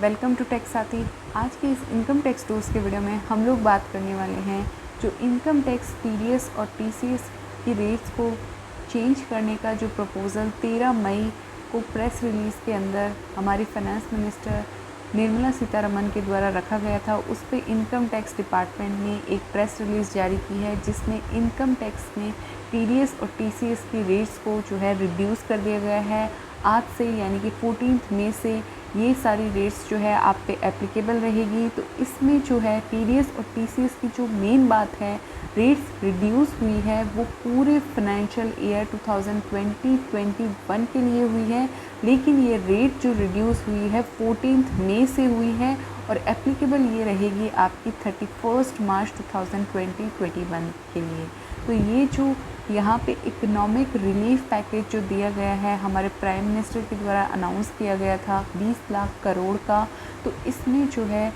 Welcome to take साथी। आज के इस इनकम टैक्स टूल्स के वीडियो में हम लोग बात करने वाले हैं जो इनकम टैक्स टीडीएस और टीसीएस की रेट्स को चेंज करने का जो प्रपोज़ल 13 मई को प्रेस रिलीज़ के अंदर हमारी फाइनेंस मिनिस्टर निर्मला सीतारमण के द्वारा रखा गया था। उस पर इनकम टैक्स डिपार्टमेंट ने एक प्रेस रिलीज़ जारी की है जिसमें इनकम टैक्स में टीडीएस और टीसीएस की रेट्स को जो है रिड्यूस कर दिया गया है। आज से यानी कि 14 मई से ये सारी रेट्स जो है आप पे एप्लीकेबल रहेगी। तो इसमें जो है टीडीएस और टीसीएस की जो मेन बात है, रेट्स रिड्यूस हुई है वो पूरे फाइनेंशियल ईयर 2020-21 के लिए हुई है, लेकिन ये रेट जो रिड्यूस हुई है 14 मई से हुई है और एप्लीकेबल ये रहेगी आपकी 31 मार्च 2020-21 के लिए। तो ये जो यहाँ पे इकोनॉमिक रिलीफ पैकेज जो दिया गया है हमारे प्राइम मिनिस्टर के द्वारा अनाउंस किया गया था 20 लाख करोड़ का, तो इसमें जो है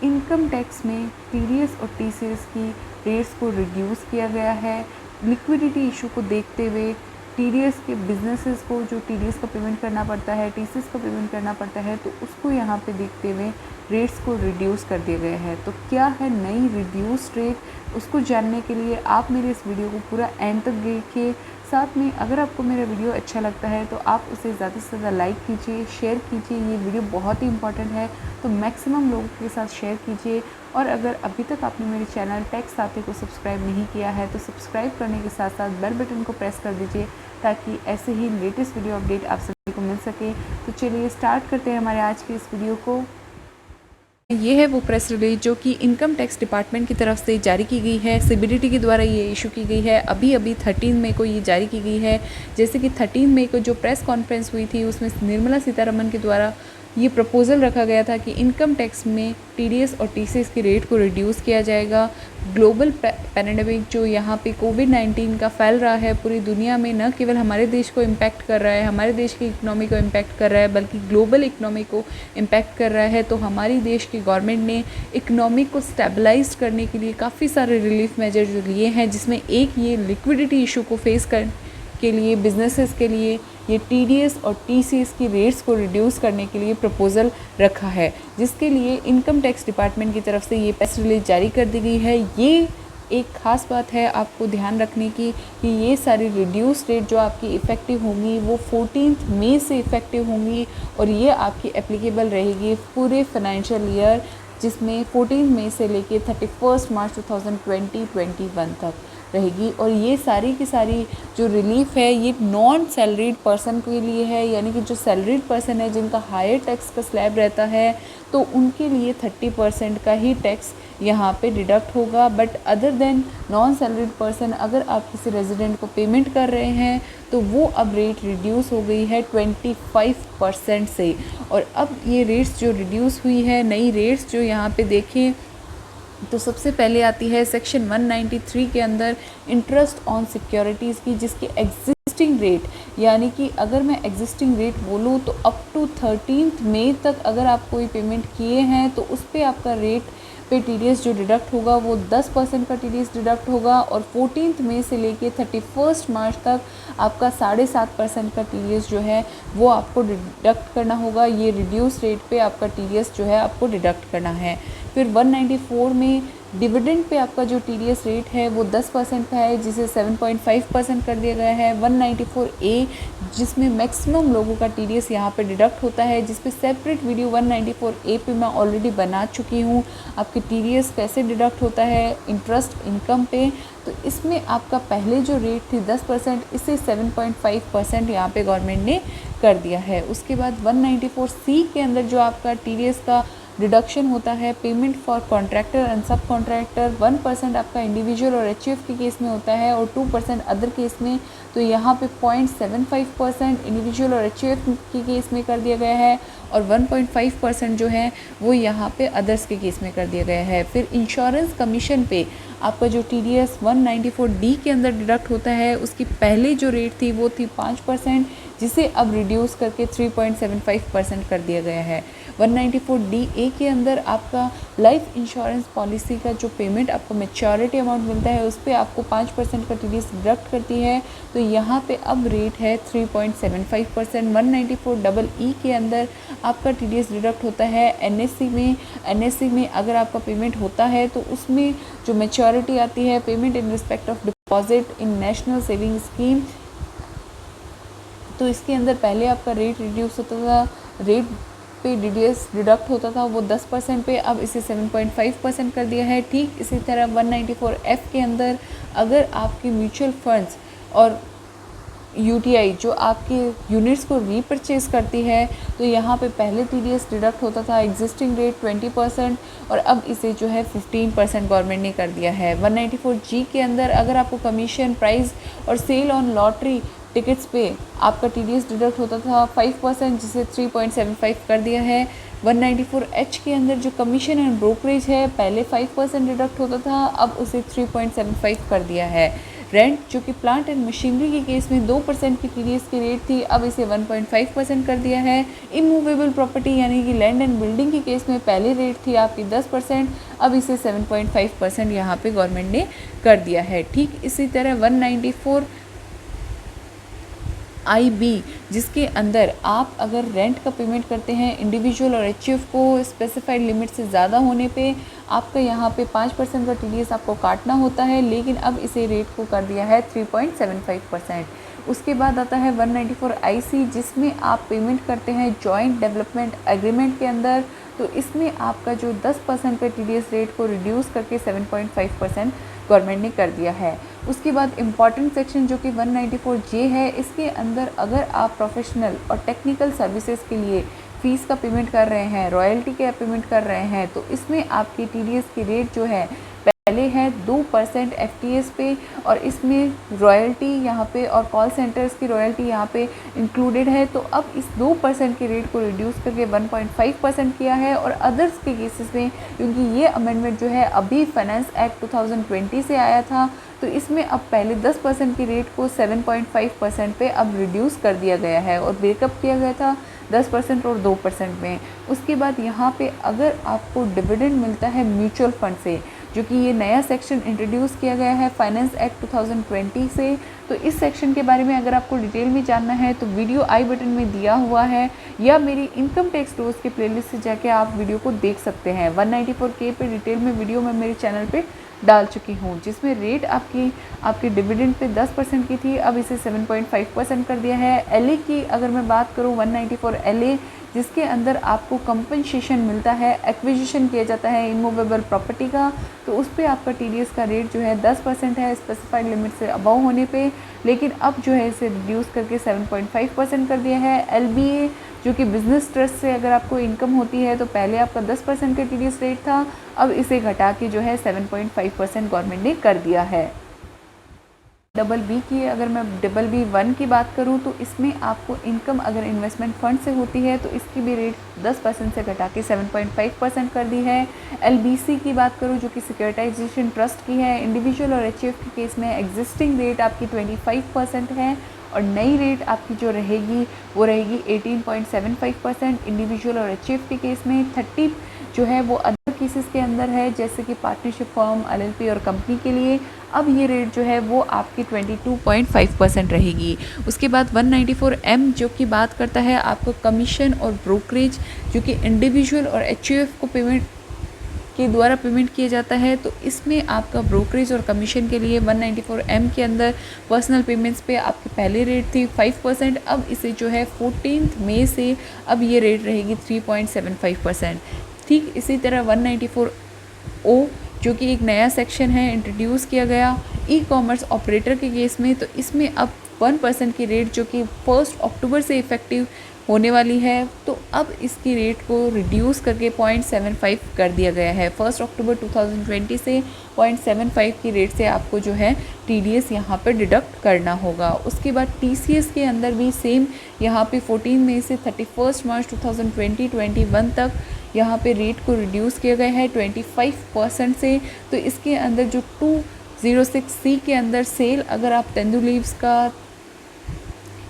इनकम टैक्स में टीडीएस और टीसीएस की रेट्स को रिड्यूस किया गया है। लिक्विडिटी इशू को देखते हुए टीडीएस के बिजनेसेस को जो टीडीएस का पेमेंट करना पड़ता है, टीसीएस का पेमेंट करना पड़ता है, तो उसको यहाँ पे देखते हुए रेट्स को रिड्यूस कर दिया गया है। तो क्या है नई रिड्यूस रेट, उसको जानने के लिए आप मेरे इस वीडियो को पूरा एंड तक देखिए। साथ में अगर आपको मेरा वीडियो अच्छा लगता है तो आप उसे ज़्यादा से ज़्यादा लाइक कीजिए, शेयर कीजिए। ये वीडियो बहुत ही इंपॉर्टेंट है तो मैक्सिमम लोगों के साथ शेयर कीजिए। और अगर अभी तक आपने मेरे चैनल टेक साथी को सब्सक्राइब नहीं किया है तो सब्सक्राइब करने के साथ साथ बेल बटन को प्रेस कर दीजिए ताकि ऐसे ही लेटेस्ट वीडियो अपडेट आप सभी को मिल सके। तो चलिए स्टार्ट करते हैं हमारे आज के इस वीडियो को। ये है वो प्रेस रिलीज जो कि इनकम टैक्स डिपार्टमेंट की तरफ से जारी की गई है। सीबीडीटी के द्वारा ये इशू की गई है। अभी 13 मई को ये जारी की गई है। जैसे कि 13 मई को जो प्रेस कॉन्फ्रेंस हुई थी उसमें निर्मला सीतारमण के द्वारा ये प्रपोज़ल रखा गया था कि इनकम टैक्स में टीडीएस और टीसीएस की रेट को रिड्यूस किया जाएगा। ग्लोबल पैंडेमिक जो यहाँ पे कोविड-19 का फैल रहा है पूरी दुनिया में, न केवल हमारे देश को इम्पैक्ट कर रहा है, हमारे देश की इकनॉमी को इम्पैक्ट कर रहा है, बल्कि ग्लोबल इकनॉमी को इम्पैक्ट कर रहा है। तो हमारी देश की गवर्नमेंट ने इकनॉमी को स्टेबलाइज करने के लिए काफ़ी सारे रिलीफ मेजर जो लिए हैं, जिसमें एक ये लिक्विडिटी इशू को फेस के लिए बिजनेसेस के लिए ये टीडीएस और टीसीएस की रेट्स को रिड्यूस करने के लिए प्रपोज़ल रखा है, जिसके लिए इनकम टैक्स डिपार्टमेंट की तरफ से ये प्रेस रिलीज जारी कर दी गई है। ये एक ख़ास बात है आपको ध्यान रखने की कि ये सारी रिड्यूस रेट जो आपकी इफ़ेक्टिव होंगी वो 14 मई से इफ़ेक्टिव होंगी और ये आपकी एप्लीकेबल रहेगी पूरे फाइनेंशियल ईयर, जिसमें 14 मई से लेके 31 मार्च 2020-21 तक रहेगी। और ये सारी की सारी जो रिलीफ है ये नॉन सैलरीड पर्सन के लिए है, यानी कि जो सैलरीड पर्सन है जिनका हायर टैक्स का स्लैब रहता है तो उनके लिए 30% का ही टैक्स यहाँ पे डिडक्ट होगा। But other than non salaried person, अगर आप किसी रेजिडेंट को पेमेंट कर रहे हैं तो वो अब रेट रिड्यूस हो गई है 25% से। और अब ये रेट्स जो रिड्यूस हुई है, नई रेट्स जो यहाँ पे देखें तो सबसे पहले आती है सेक्शन 193 के अंदर इंटरेस्ट ऑन सिक्योरिटीज़ की, जिसकी एग्जिस्टिंग रेट, यानी कि अगर मैं एग्जिस्टिंग रेट बोलूँ तो अप टू 13 मई तक अगर आप कोई पेमेंट किए हैं तो उस पर आपका रेट पे टीडीएस जो डिडक्ट होगा वो 10% का टीडीएस डिडक्ट होगा। और 14 मई से लेके 31 मार्च तक आपका 7.5% का टीडीएस जो है वो आपको डिडक्ट करना होगा। ये रिड्यूस रेट पे आपका टीडीएस जो है आपको डिडक्ट करना है। फिर 194 में डिविडेंड पे आपका जो टीडीएस रेट है वो 10% का है, जिसे 7.5% कर दिया गया है। 194A जिसमें मैक्सिमम लोगों का टीडीएस यहाँ पे डिडक्ट होता है, जिस पे सेपरेट वीडियो 194A पे मैं ऑलरेडी बना चुकी हूँ, आपके टीडीएस कैसे डिडक्ट होता है इंटरेस्ट इनकम पे। तो इसमें आपका पहले जो रेट थी 10%, इसे 7.5% यहाँ पे गवर्नमेंट ने कर दिया है। उसके बाद 194C के अंदर जो आपका टीडीएस का डिडक्शन होता है पेमेंट फॉर कॉन्ट्रैक्टर एंड सब कॉन्ट्रैक्टर, 1% आपका इंडिविजुअल और एचयूएफ के केस में होता है और 2% अदर केस में। तो यहाँ पे 0.75% इंडिविजुअल और एचयूएफ के केस में कर दिया गया है और 1.5% जो है वो यहाँ पे अदर्स के केस में कर दिया गया है। फिर इंश्योरेंस कमीशन पे आपका जो टीडीएस 194D के अंदर डिडक्ट होता है, उसकी पहले जो रेट थी वो थी 5%, जिसे अब रिड्यूस करके 3.75% कर दिया गया है। 194D के अंदर आपका लाइफ इंश्योरेंस पॉलिसी का जो पेमेंट आपको मैच्योरिटी अमाउंट मिलता है उस पर आपको 5% का TDS डिडक्ट करती है, तो यहाँ पे अब रेट है 3.75%। 194EE के अंदर आपका TDS डिडक्ट होता है NSC में अगर आपका पेमेंट होता है तो उसमें जो मैच्योरिटी आती है payment in respect of deposit in national saving scheme, तो इसके अंदर पहले आपका रेट रिड्यूस होता था, रेट पे DDS डिडक्ट होता था वो 10% पे, अब इसे 7.5% कर दिया है। ठीक इसी तरह 194F के अंदर अगर आपके म्यूचुअल फंड्स और UTI जो आपके यूनिट्स को रीपरचेज करती है तो यहाँ पे पहले TDS डिडक्ट होता था एग्जिस्टिंग रेट 20% और अब इसे जो है 15% गवर्नमेंट ने कर दिया है। 194G के अंदर अगर आपको कमीशन, प्राइस और सेल ऑन लॉटरी टिकट्स पे आपका TDS डिडक्ट होता था 5%, जिसे 3.75 कर दिया है। 194H के अंदर जो कमीशन एंड ब्रोकरेज है पहले 5% डिडक्ट होता था, अब उसे 3.75 कर दिया है। रेंट जो कि प्लांट एंड मशीनरी के केस में 2% की TDS की रेट थी, अब इसे 1.5% कर दिया है। इमूवेबल प्रॉपर्टी यानी कि लैंड एंड बिल्डिंग के केस में पहले रेट थी आपकी 10%, अब इसे 7.5% यहाँ पे गवर्नमेंट ने कर दिया है। ठीक इसी तरह 194IB जिसके अंदर आप अगर रेंट का पेमेंट करते हैं इंडिविजुअल और HUF को स्पेसिफाइड लिमिट से ज़्यादा होने पे आपका यहाँ पे 5% का TDS आपको काटना होता है, लेकिन अब इसे रेट को कर दिया है 3.75%। उसके बाद आता है 194IC जिसमें आप पेमेंट करते हैं जॉइंट डेवलपमेंट एग्रीमेंट के अंदर, तो इसमें आपका जो 10% का TDS रेट को रिड्यूस करके 7.5% गवर्नमेंट ने कर दिया है। उसके बाद इम्पॉर्टेंट सेक्शन जो कि 194J है, इसके अंदर अगर आप प्रोफेशनल और टेक्निकल सर्विसेज के लिए फ़ीस का पेमेंट कर रहे हैं, रॉयल्टी का पेमेंट कर रहे हैं, तो इसमें आपकी TDS की रेट जो है पहले है 2% FTS पे और इसमें रॉयल्टी यहाँ पे और कॉल सेंटर्स की रॉयल्टी यहाँ पे इंक्लूडेड है, तो अब इस 2% के रेट को रिड्यूस करके 1.5% किया है। और अदर्स के केसेस में क्योंकि ये अमेंडमेंट जो है अभी फाइनेंस एक्ट 2020 से आया था, तो इसमें अब पहले 10% की रेट को 7.5% पे अब रिड्यूस कर दिया गया है और ब्रेकअप किया गया था 10% और 2% में। उसके बाद यहाँ पे अगर आपको डिविडेंड मिलता है म्यूचुअल फंड से, जो कि ये नया सेक्शन इंट्रोड्यूस किया गया है फाइनेंस एक्ट 2020 से, तो इस सेक्शन के बारे में अगर आपको डिटेल में जानना है तो वीडियो आई बटन में दिया हुआ है या मेरी इनकम टैक्स टूल्स के प्लेलिस्ट से जाके आप वीडियो को देख सकते हैं। 194K पे डिटेल में वीडियो मैं मेरे चैनल पे डाल चुकी हूँ, जिसमें रेट आपके डिविडेंड पे 10% की थी, अब इसे 7.5% कर दिया है। LA की अगर मैं बात करूँ 194LA जिसके अंदर आपको कंपनसेशन मिलता है, एक्विजिशन किया जाता है इमूवेबल प्रॉपर्टी का, तो उस पर आपका TDS का रेट जो है 10% है स्पेसिफाइड लिमिट से अबव होने पे, लेकिन अब जो है इसे रिड्यूस करके 7.5% कर दिया है। LBA जो कि बिजनेस ट्रस्ट से अगर आपको इनकम होती है तो पहले आपका 10% का TDS रेट था, अब इसे घटा के जो है 7.5% गवर्नमेंट ने कर दिया है। BB की अगर मैं BB1 की बात करूं तो इसमें आपको इनकम अगर इन्वेस्टमेंट फंड से होती है तो इसकी भी रेट 10% से घटा के 7.5% कर दी है। LBC की बात करूं जो कि सिक्योरिटाइजेशन ट्रस्ट की है, इंडिविजुअल और HUF के केस में एग्जिस्टिंग रेट आपकी 25% है और नई रेट आपकी जो रहेगी वो रहेगी 18.75%। इंडिविजुअल और HUF के केस में 30 जो है वो अदर केसेस के अंदर है, जैसे कि पार्टनरशिप फर्म, LLP और कंपनी के लिए अब ये रेट जो है वो आपकी 22.5% रहेगी। उसके बाद 194M जो कि बात करता है आपको कमीशन और ब्रोकरेज जो कि इंडिविजुअल और HUF को पेमेंट के द्वारा पेमेंट किया जाता है, तो इसमें आपका ब्रोकरेज और कमीशन के लिए 194M के अंदर पर्सनल पेमेंट्स पे आपकी पहले रेट थी 5%, अब इसे जो है 14 मई से अब ये रेट रहेगी 3.75%। ठीक इसी तरह 194O जो कि एक नया सेक्शन है इंट्रोड्यूस किया गया ई-कॉमर्स ऑपरेटर के केस में, तो इसमें अब 1% की रेट जो कि 1 अक्टूबर से इफ़ेक्टिव होने वाली है, तो अब इसकी रेट को रिड्यूस करके 0.75 कर दिया गया है। 1 अक्टूबर 2020 से 0.75 की रेट से आपको जो है TDS यहाँ पर डिडक्ट करना होगा। उसके बाद TCS के अंदर भी सेम यहाँ पे 14 मई से 31 मार्च 2021 तक यहाँ पे रेट को रिड्यूस किया गया है 25% से। तो इसके अंदर जो 206C के अंदर सेल अगर आप तेंदुलीव्स का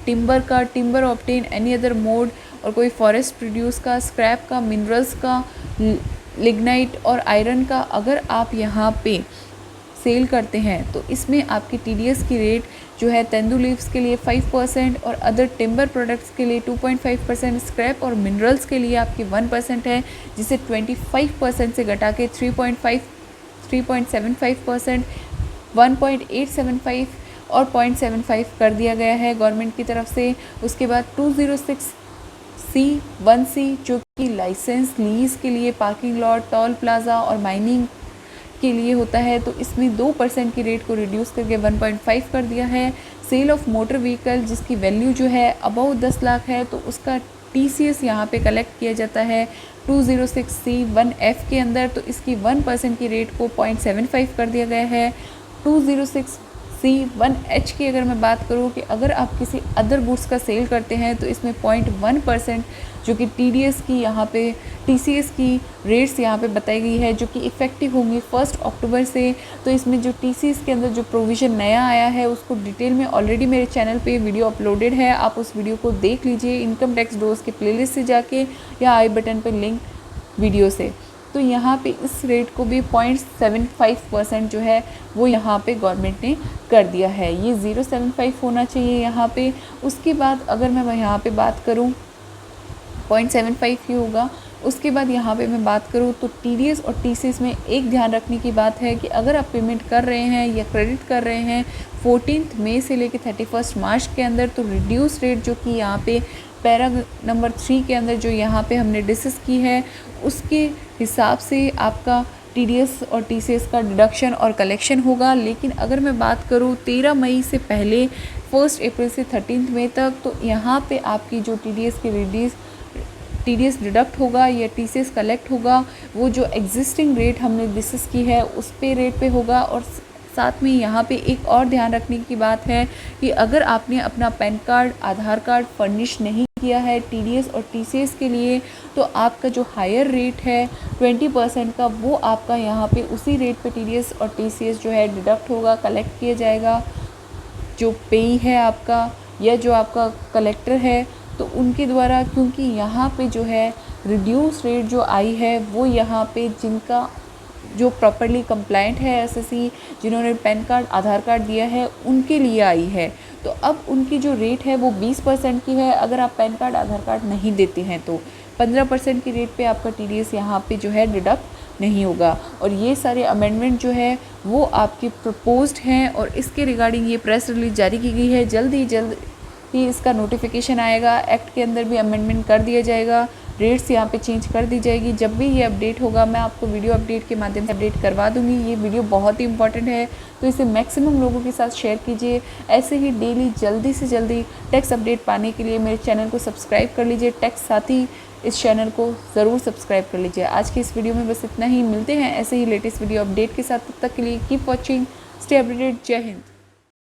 टिम्बर का, timber obtain any other mode, और कोई फॉरेस्ट प्रोड्यूस का, स्क्रैप का, मिनरल्स का, लिग्नाइट और आयरन का अगर आप यहाँ पे सेल करते हैं तो इसमें आपकी टीडीएस की रेट जो है तेंदू लीव्स के लिए 5% और अदर टिम्बर प्रोडक्ट्स के लिए 2.5%, स्क्रैप और मिनरल्स के लिए आपकी 1% है, जिसे 25% से घटा के 3.75%, 1.875 और 0.75 कर दिया गया है गवर्नमेंट की तरफ से। उसके बाद 206C1C जो कि लाइसेंस लीज के लिए, पार्किंग लॉट, टोल प्लाजा और माइनिंग के लिए होता है, तो इसमें 2% की रेट को रिड्यूस करके 1.5 कर दिया है। सेल ऑफ मोटर व्हीकल जिसकी वैल्यू जो है अबाउ 10 लाख है, तो उसका TCS यहाँ पे कलेक्ट किया जाता है 206C1F के अंदर, तो इसकी 1% की रेट को 0.75 कर दिया गया है। 206C1H की अगर मैं बात करूँ कि अगर आप किसी अदर गुड्स का सेल करते हैं तो इसमें 0.1% जो कि TDS की यहाँ पे TCS की रेट्स यहाँ पे बताई गई है, जो कि इफ़ेक्टिव होंगी 1 अक्टूबर से। तो इसमें जो TCS के अंदर जो प्रोविज़न नया आया है उसको डिटेल में ऑलरेडी मेरे चैनल पे वीडियो अपलोडेड है, आप उस वीडियो को देख लीजिए इनकम टैक्स डोज के प्लेलिस्ट से जाके या आई बटन पर लिंक वीडियो से। तो यहाँ पे इस रेट को भी 0.75% जो है वो यहाँ पे गवर्नमेंट ने कर दिया है, ये 0.75 होना चाहिए यहाँ पे। उसके बाद अगर मैं यहाँ पे बात करूँ 0.75 ही होगा। उसके बाद यहाँ पे मैं बात करूँ तो TDS और TCS में एक ध्यान रखने की बात है कि अगर आप पेमेंट कर रहे हैं या क्रेडिट कर रहे हैं 14 मई से लेकर 31 मार्च के अंदर, तो रिड्यूस रेट जो कि यहाँ पे पैरा नंबर 3 के अंदर जो यहाँ पे हमने डिस्कस की है उसके हिसाब से आपका TDS और TCS का डिडक्शन और कलेक्शन होगा। लेकिन अगर मैं बात करूँ 13 मई से पहले 1 अप्रैल से 13 मई तक, तो यहाँ पे आपकी जो TDS डिडक्ट होगा या TCS कलेक्ट होगा, वो जो एग्जिस्टिंग रेट हमने डिस्कस की है उस पे रेट पे होगा। और साथ में यहाँ पे एक और ध्यान रखने की बात है कि अगर आपने अपना पैन कार्ड, आधार कार्ड फर्निश नहीं किया है TDS और TCS के लिए, तो आपका जो हायर रेट है 20% का, वो आपका यहाँ पे उसी रेट पे TDS और TCS जो है डिडक्ट होगा, कलेक्ट किया जाएगा। जो पेई है आपका या जो आपका कलेक्टर है तो उनके द्वारा, क्योंकि यहाँ पे जो है रिड्यूस रेट जो आई है वो यहाँ पे जिनका जो प्रॉपरली कंप्लाइंट है SSC, जिन्होंने पैन कार्ड, आधार कार्ड दिया है, उनके लिए आई है। तो अब उनकी जो रेट है वो 20% की है। अगर आप पैन कार्ड, आधार कार्ड नहीं देते हैं तो 15% की रेट पे आपका TDS यहाँ पे जो है डिडक्ट नहीं होगा। और ये सारे अमेंडमेंट जो है वो आपके प्रपोज्ड हैं और इसके रिगार्डिंग ये प्रेस रिलीज जारी की गई है। जल्द ही इसका नोटिफिकेशन आएगा, एक्ट के अंदर भी अमेंडमेंट कर दिया जाएगा, रेट्स यहाँ पे चेंज कर दी जाएगी। जब भी ये अपडेट होगा मैं आपको वीडियो अपडेट के माध्यम से अपडेट करवा दूँगी। ये वीडियो बहुत ही इंपॉर्टेंट है तो इसे मैक्सिमम लोगों के साथ शेयर कीजिए। ऐसे ही डेली जल्दी से जल्दी टैक्स अपडेट पाने के लिए मेरे चैनल को सब्सक्राइब कर लीजिए। टैक्स साथी इस चैनल को ज़रूर सब्सक्राइब कर लीजिए। आज की इस वीडियो में बस इतना ही, मिलते हैं ऐसे ही लेटेस्ट वीडियो अपडेट के साथ। तब तक के लिए कीप वॉचिंग, स्टे अपडेटेड। जय हिंद।